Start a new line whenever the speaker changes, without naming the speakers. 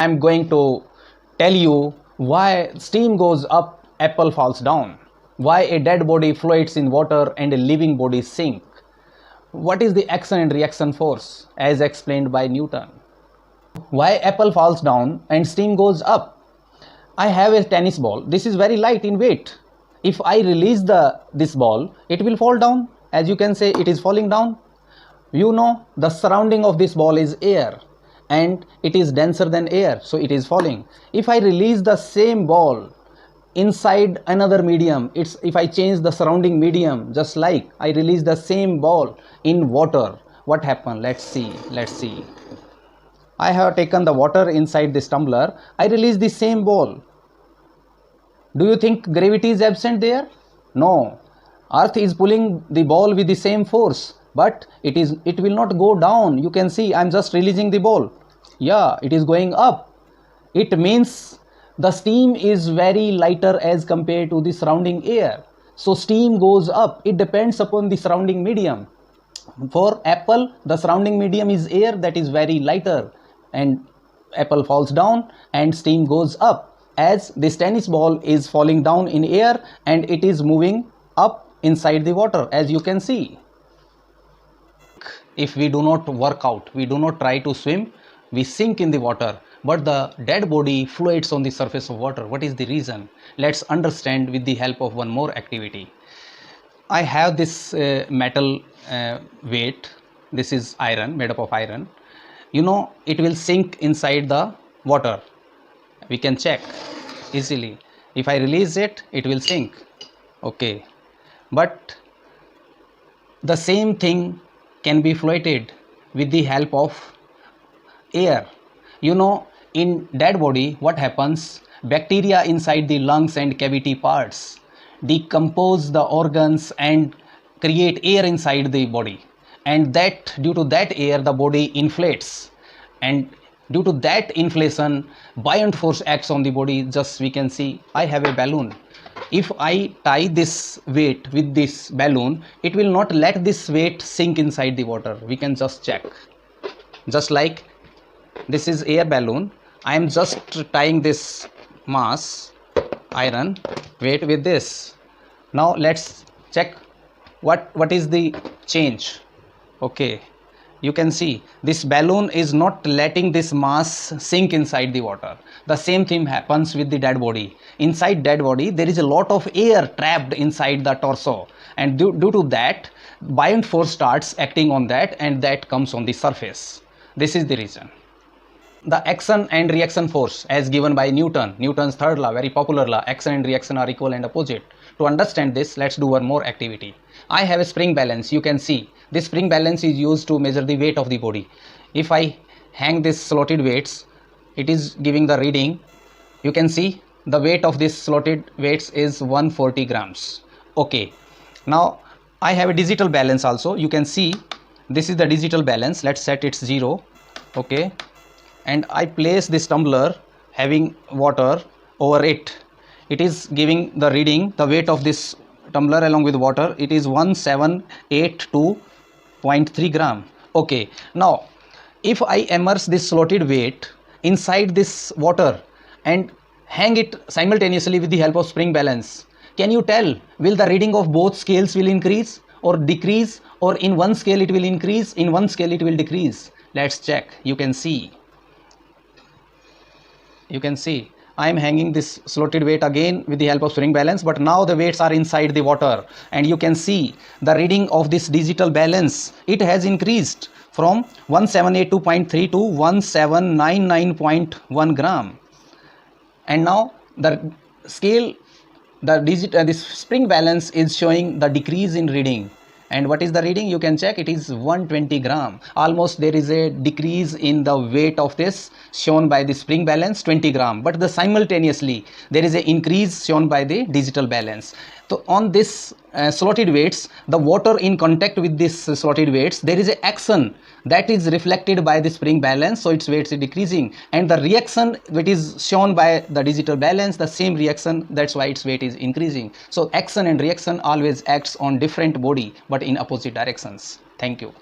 I'm going to tell you why steam goes up, apple falls down, why a dead body floats in water and a living body sink. What is the action and reaction force as explained by Newton? Why apple falls down and steam goes up? I have a tennis ball. This is very light in weight. If I release this ball, it will fall down. As you can say, it is falling down. You know, the surrounding of this ball is air and it is denser than air, so it is falling. If I release the same ball inside another medium, if I change the surrounding medium, just like I release the same ball in water, what happened? Let's see. I have taken the water inside this tumbler. I release the same ball. Do you think gravity is absent there? No. Earth is pulling the ball with the same force, but it will not go down. You can see I'm just releasing the ball. Yeah, it is going up. It means the steam is very lighter as compared to the surrounding air. So steam goes up. It depends upon the surrounding medium. For apple, the surrounding medium is air, that is very lighter, and apple falls down and steam goes up, as this tennis ball is falling down in air and it is moving up inside the water, as you can see. If we do not work out, we do not try to swim, we sink in the water, but the dead body floats on the surface of water. What is the reason? Let's understand with the help of one more activity. I have this metal weight. This is iron, made up of iron. You know, it will sink inside the water. We can check easily. If I release it, it will sink. Okay, but the same thing can be floated with the help of air. You know, in dead body, what happens? Bacteria inside the lungs and cavity parts decompose the organs and create air inside the body, and that due to that air the body inflates, and due to that inflation buoyant force acts on the body. Just we can see I have a balloon. If I tie this weight with this balloon, it will not let this weight sink inside the water. We can just check. Just like this is air balloon, I am just tying this mass iron weight with this. Now let's check what is the change. Okay, you can see this balloon is not letting this mass sink inside the water. The same thing happens with the dead body. Inside dead body there is a lot of air trapped inside the torso, and due to that buoyant force starts acting on that, and that comes on the surface. This is the reason. The action and reaction force as given by Newton's third law, very popular law, action and reaction are equal and opposite. To understand this, let's do one more activity. I have a spring balance. You can see this spring balance is used to measure the weight of the body. If I hang this slotted weights, it is giving the reading. You can see the weight of this slotted weights is 140 grams. Okay, now I have a digital balance also. You can see this is the digital balance. Let's set it 0. Okay, and I place this tumbler having water over it. It is giving the reading, the weight of this tumbler along with water, it is 1782.3 gram. Okay, now if I immerse this slotted weight inside this water and hang it simultaneously with the help of spring balance, can you tell, will the reading of both scales will increase or decrease, or in one scale it will increase, in one scale it will decrease? Let's check. You can see I am hanging this slotted weight again with the help of spring balance, but now the weights are inside the water, and you can see the reading of this digital balance, it has increased from 1782.3 to 1799.1 gram. And now the scale, this spring balance is showing the decrease in reading. And what is the reading? You can check, it is 120 gram. Almost there is a decrease in the weight of this shown by the spring balance, 20 gram. But simultaneously there is an increase shown by the digital balance. So on this slotted weights, the water in contact with this slotted weights, there is an action that is reflected by the spring balance, so its weights is decreasing, and the reaction which is shown by the digital balance, the same reaction, that's why its weight is increasing. So action and reaction always acts on different body but in opposite directions. Thank you.